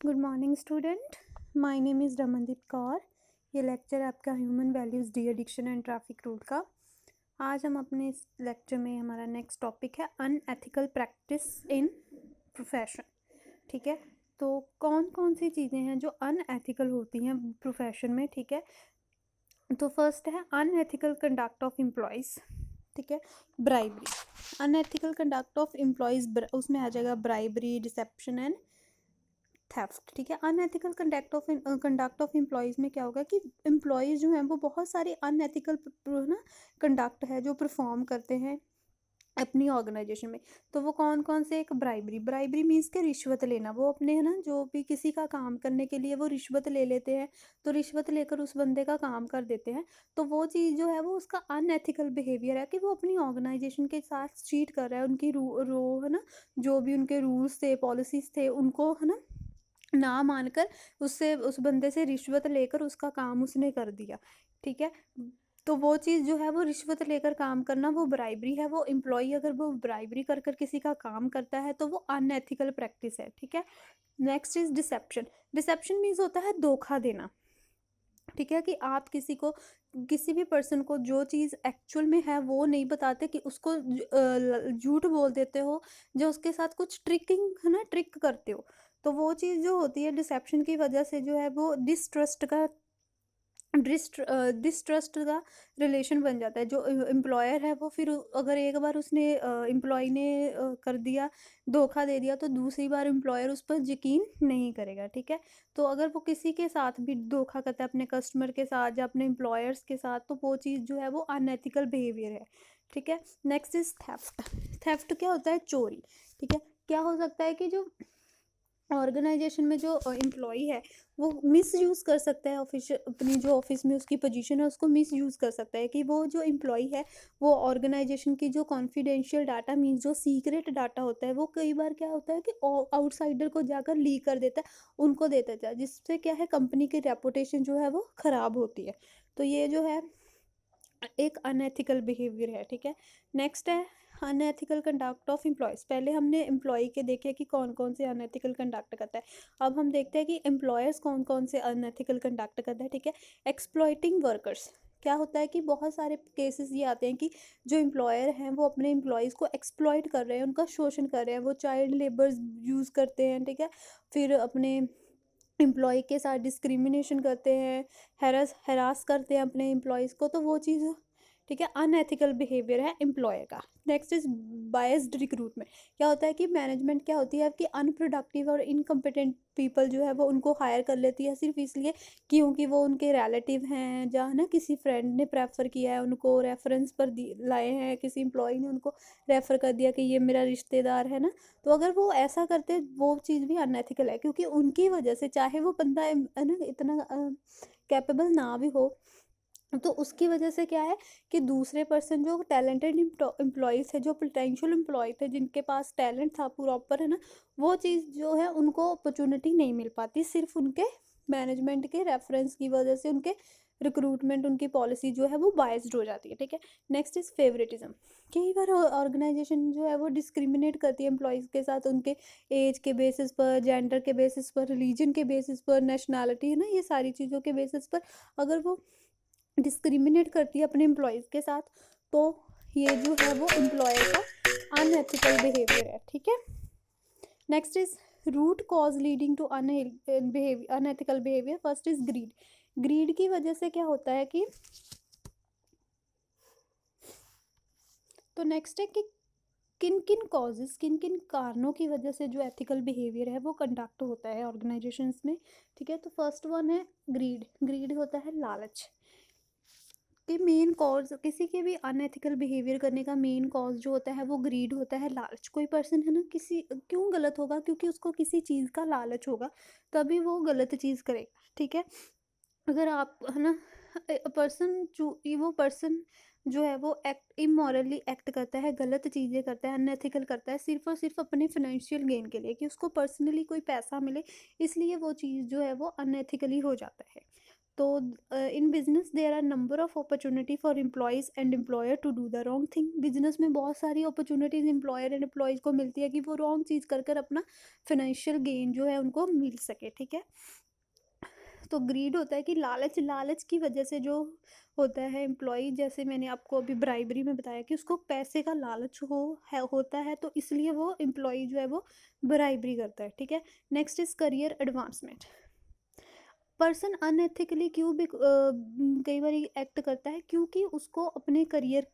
Good morning student. My name is Ramandeep Kaur. ये lecture आपका human values de addiction and traffic rule का। आज हम अपने इस लेक्चर में हमारा नेक्स्ट टॉपिक है अनएथिकल प्रैक्टिस इन प्रोफेशन। ठीक है, तो कौन कौन सी चीज़ें हैं जो अनएथिकल होती हैं प्रोफेशन में। ठीक है, तो फर्स्ट है अनएथिकल कंडक्ट ऑफ एम्प्लॉयज़। ठीक है, bribery. Unethical conduct of employees उसमें आ जाएगा ब्राइबरी, डिसेप्शन एंड थेफ्ट। ठीक है, अनएथिकल कंडक्ट ऑफ एम्प्लॉयज़ में क्या होगा कि एम्प्लॉयज़ जो हैं वो बहुत सारे अनएथिकल ना कंडक्ट है जो परफॉर्म करते हैं अपनी ऑर्गेनाइजेशन में। तो वो कौन कौन से, एक ब्राइबरी मीन्स के रिश्वत लेना। वो अपने है ना जो भी किसी का काम करने के लिए वो रिश्वत ले लेते हैं, तो रिश्वत लेकर उस बंदे का काम कर देते हैं। तो वो चीज़ जो है वो उसका अनएथिकल बिहेवियर है कि वो अपनी ऑर्गेनाइजेशन के साथ चीट कर रहा है। उनकी रो है ना, जो भी उनके रूल्स थे, पॉलिसीज थे, उनको है ना मानकर उससे, उस बंदे से रिश्वत लेकर उसका काम उसने कर दिया। ठीक है, तो वो चीज़ जो है वो रिश्वत लेकर काम करना वो ब्राइबरी है। वो एम्प्लॉई अगर वो ब्राइबरी कर कर किसी का काम करता है तो वो अनएथिकल प्रैक्टिस है। ठीक है, next is deception. Deception means होता है धोखा देना। ठीक है, कि आप किसी को, किसी भी पर्सन को जो चीज़ एक्चुअल में है वो नहीं बताते, कि उसको झूठ बोल देते हो, जो उसके साथ कुछ ट्रिकिंग है ना, ट्रिक करते हो। तो वो चीज़ जो होती है डिसेप्शन की वजह से जो है वो डिस्ट्रस्ट का रिलेशन बन जाता है। जो एम्प्लॉयर है वो फिर अगर एक बार उसने एम्प्लॉय ने कर दिया, धोखा दे दिया, तो दूसरी बार एम्प्लॉयर उस पर यकीन नहीं करेगा। ठीक है, तो अगर वो किसी के साथ भी धोखा करता है, अपने कस्टमर के साथ या अपने एम्प्लॉयर्स के साथ, तो वो चीज़ जो है वो अनएथिकल बिहेवियर है। ठीक है, नेक्स्ट इज थेफ्ट। थेफ्ट क्या होता है? चोरी। ठीक है, क्या हो सकता है कि जो ऑर्गेनाइजेशन में जो एम्प्लॉई है वो मिस यूज़ कर सकता है, ऑफिस अपनी जो ऑफिस में उसकी पोजीशन है उसको मिस यूज़ कर सकता है, कि वो जो एम्प्लॉई है वो ऑर्गेनाइजेशन की जो कॉन्फिडेंशियल डाटा मीन्स जो सीक्रेट डाटा होता है वो कई बार क्या होता है कि आउटसाइडर को जाकर लीक कर देता है, उनको देता है, जिससे क्या है कंपनी की रेपुटेशन जो है वो ख़राब होती है। तो ये जो है एक अनएथिकल बिहेवियर है। ठीक है, नेक्स्ट है अनएथिकल कंडक्ट ऑफ एम्प्लॉयज़। पहले हमने एम्प्लॉय के देखे कि कौन कौन से अनएथिकल कंडक्ट करता है, अब हम देखते हैं कि एम्प्लॉयर्स कौन कौन से अनएथिकल कंडक्ट करता है। ठीक है, एक्सप्लॉइटिंग वर्कर्स। क्या होता है कि बहुत सारे केसेस ये आते हैं कि जो एम्प्लॉयर हैं वो अपने एम्प्लॉयज़ को एक्सप्लॉइट कर रहे हैं, उनका शोषण कर रहे हैं, वो चाइल्ड लेबर यूज़ करते हैं। ठीक है, फिर अपने एम्प्लॉय के साथ डिस्क्रिमिनेशन करते हैं, हरास करते हैं अपने एम्प्लॉयज़ को, तो वो चीज़ ठीक है अनएथिकल बिहेवियर है एम्प्लॉयर का। Next is biased recruitment. क्या होता है कि मैनेजमेंट क्या होती है कि अनप्रोडक्टिव और इनकम्पिटेंट पीपल जो है वो उनको हायर कर लेती है सिर्फ इसलिए क्योंकि वो उनके रिलेटिव हैं, जहाँ ना किसी फ्रेंड ने प्रेफर किया है, उनको रेफरेंस पर लाए हैं, किसी एम्प्लॉय ने उनको रेफ़र कर दिया कि ये मेरा रिश्तेदार है ना। तो अगर वो ऐसा करते वो चीज़ भी अनएथिकल है, क्योंकि उनकी वजह से चाहे वो बंदा है ना इतना कैपेबल ना भी हो, तो उसकी वजह से क्या है कि दूसरे पर्सन जो टैलेंटेड एम्प्लॉयज़ थे, जो पोटेंशियल एम्प्लॉय थे, जिनके पास टैलेंट था प्रॉपर है ना, वो चीज़ जो है उनको अपॉर्चुनिटी नहीं मिल पाती, सिर्फ उनके मैनेजमेंट के रेफरेंस की वजह से उनके रिक्रूटमेंट, उनकी पॉलिसी जो है वो बायस्ड हो जाती है। ठीक है, नेक्स्ट इज़ फेवरेटिज्म। कई बार ऑर्गेनाइजेशन जो है वो डिस्क्रिमिनेट करती है एम्प्लॉयज़ के साथ, उनके एज के बेसिस पर, जेंडर के बेसिस पर, रिलीजन के बेसिस पर, नेशनैलिटी है ना, ये सारी चीज़ों के बेसिस पर अगर वो डिस्क्रिमिनेट करती है अपने एम्प्लॉयज़ के साथ, तो ये जो है वो एम्प्लॉयर का अनएथिकल बिहेवियर है। ठीक है, next is root cause leading to unethical behaviour. First is greed. Greed की वजह से क्या होता है कि, तो नेक्स्ट है कि किन किन कॉजेज़, किन किन कारणों की वजह से जो एथिकल बिहेवियर है वो कंडक्ट होता है ऑर्गेनाइजेशंस में। ठीक है, तो फर्स्ट वन है ग्रीड। ग्रीड होता है लालच। कि मेन कॉज किसी के भी अनएथिकल बिहेवियर करने का मेन कॉज जो होता है वो ग्रीड होता है, लालच। कोई पर्सन है ना, किसी क्यों गलत होगा, क्योंकि उसको किसी चीज़ का लालच होगा, तभी वो गलत चीज़ करेगा। ठीक है, अगर आप है ना पर्सन जो वो पर्सन जो है वो एक्ट इमोरली एक्ट करता है, गलत चीज़ें करता है, अनएथिकल करता है, सिर्फ और सिर्फ अपने फाइनेंशियल गेन के लिए, कि उसको पर्सनली कोई पैसा मिले, इसलिए वो चीज़ जो है वो अनएथिकली हो जाता है। तो in business there are number of opportunity for employees and employer to do the wrong thing. Business में बहुत सारी अपॉर्चुनिटीज़ एम्प्लॉयर एंड एम्प्लॉयज़ को मिलती है कि वो रॉन्ग चीज़ कर कर अपना फाइनेंशियल गेन जो है उनको मिल सके, ठीक है। तो ग्रीड होता है कि लालच, लालच की वजह से जो होता है एम्प्लॉय, जैसे मैंने आपको अभी ब्राइबरी में बताया कि उसको पैसे का लालच होता है, तो इसलिए वो एम्प्लॉय जो है वो ब्राइबरी करता है, ठीक है। Next is career advancement. Person unethically क्यों भी कई बार एक्ट करता है, क्योंकि उसको अपने करियर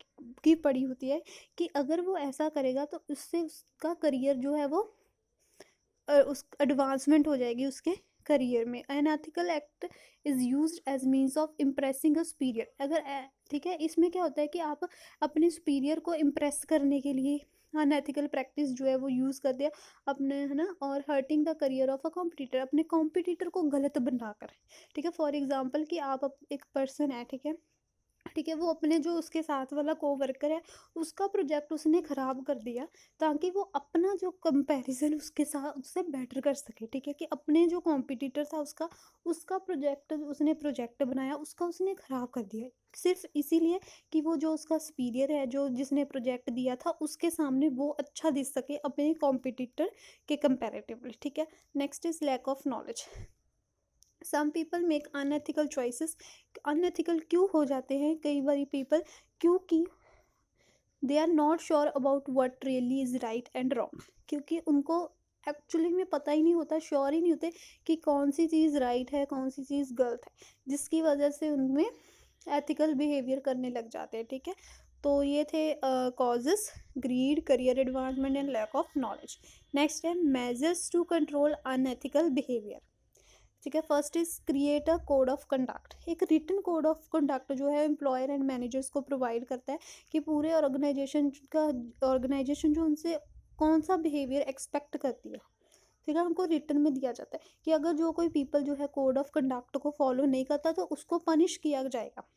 की पड़ी होती है कि अगर वो ऐसा करेगा तो उससे उसका करियर जो है वो उस एडवांसमेंट हो जाएगी उसके करियर में। Unethical act is used as means of impressing a superior. अगर ठीक है, इसमें क्या होता है कि आप अपने सुपीरियर को इम्प्रेस करने के लिए अनएथिकल प्रैक्टिस जो है वो यूज़ कर दिया अपने, है ना, और hurting the career of a competitor, अपने कॉम्पिटिटर को गलत बनाकर, ठीक है। फॉर एग्जांपल कि आप एक पर्सन है, ठीक है, ठीक है, वो अपने जो उसके साथ वाला कोवर्कर है उसका प्रोजेक्ट उसने ख़राब कर दिया ताकि वो अपना जो कंपैरिजन उसके साथ उससे बेटर कर सके, ठीक है, कि अपने जो कॉम्पिटिटर था उसका उसका प्रोजेक्ट बनाया, उसका उसने ख़राब कर दिया सिर्फ इसीलिए कि वो जो उसका सुपीरियर है, जो जिसने प्रोजेक्ट दिया था, उसके सामने वो अच्छा दिख सके अपने कॉम्पिटिटर के कंपैरेटिवली, ठीक है। Next is lack of knowledge. Some people make unethical choices. Unethical क्यों हो जाते हैं कई बारी पीपल, क्योंकि they are not sure about what really is right and wrong, क्योंकि उनको एक्चुअली में पता ही नहीं होता, श्योर ही नहीं होते कि कौन सी चीज़ राइट है कौन सी चीज़ गलत है, जिसकी वजह से उनमें एथिकल बिहेवियर करने लग जाते हैं, ठीक है। तो ये थे causes, greed, career advancement and lack of knowledge. Next है measures to control unethical behaviour, ठीक है। First is create a code of conduct. एक रिटन कोड ऑफ कंडक्ट जो है एम्प्लॉयर एंड मैनेजर्स को प्रोवाइड करता है कि पूरे ऑर्गेनाइजेशन जो उनसे कौन सा बिहेवियर एक्सपेक्ट करती है, ठीक है, उनको रिटर्न में दिया जाता है कि अगर जो कोई पीपल जो है कोड ऑफ कंडक्ट को फॉलो नहीं करता तो उसको पनिश किया जाएगा,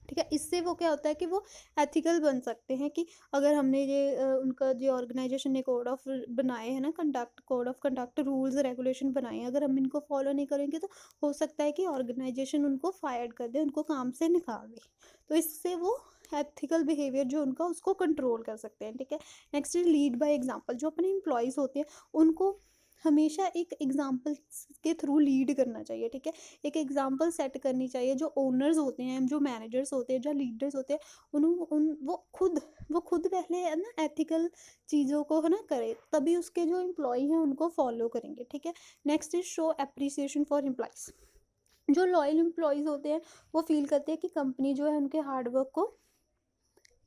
ठीक है। इससे वो क्या होता है कि वो एथिकल बन सकते हैं कि अगर हमने ये उनका जो ऑर्गेनाइजेशन ने कोड ऑफ बनाए हैं ना, conduct, code of conduct rules regulation बनाए हैं, अगर हम इनको फॉलो नहीं करेंगे तो हो सकता है कि ऑर्गेनाइजेशन उनको फायर कर दे, उनको काम से निकाल दे। तो इससे वो एथिकल बिहेवियर जो उनका उसको कंट्रोल कर सकते हैं, ठीक है। Next is lead by example. जो अपने एम्प्लॉयज़ होते हैं उनको हमेशा एक एग्जाम्पल के थ्रू लीड करना चाहिए, ठीक है। एक एग्जाम्पल सेट करनी चाहिए। जो ओनर्स होते हैं, जो मैनेजर्स होते हैं, जो लीडर्स होते हैं, उन उन वो खुद पहले है ना एथिकल चीज़ों को है ना करे, तभी उसके जो एम्प्लॉय हैं उनको फॉलो करेंगे, ठीक है। Next is show appreciation for employees. जो लॉयल एम्प्लॉयज़ होते हैं वो फील करते हैं कि कंपनी जो है उनके हार्डवर्क को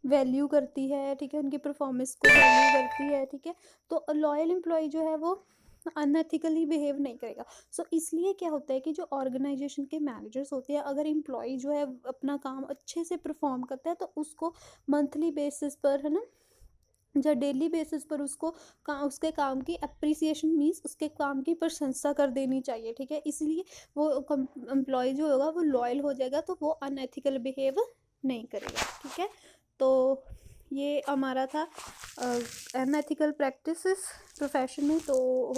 वैल्यू करती है, ठीक है, उनकी परफॉर्मेंस को वैल्यू करती है, ठीक है। तो लॉयल एम्प्लॉय जो है वो अनएथिकली बिहेव नहीं करेगा। सो इसलिए क्या होता है कि जो ऑर्गेनाइजेशन के मैनेजर्स होते हैं, अगर एम्प्लॉय जो है अपना काम अच्छे से परफॉर्म करता है तो उसको मंथली बेसिस पर, है ना, या डेली बेसिस पर उसको उसके काम की अप्रिसिएशन मीन्स उसके काम की प्रशंसा कर देनी चाहिए, ठीक है। इसलिए वो एम्प्लॉय जो होगा वो लॉयल हो जाएगा, तो वो अनएथिकल बिहेव नहीं करेगा, ठीक है। तो ये हमारा था अनएथिकल प्रैक्टिसेस प्रोफेशन में। तो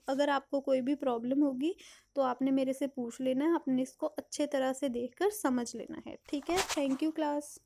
अगर आपको कोई भी प्रॉब्लम होगी तो आपने मेरे से पूछ लेना है, आपने इसको अच्छे तरह से देखकर समझ लेना है, ठीक है। Thank you class.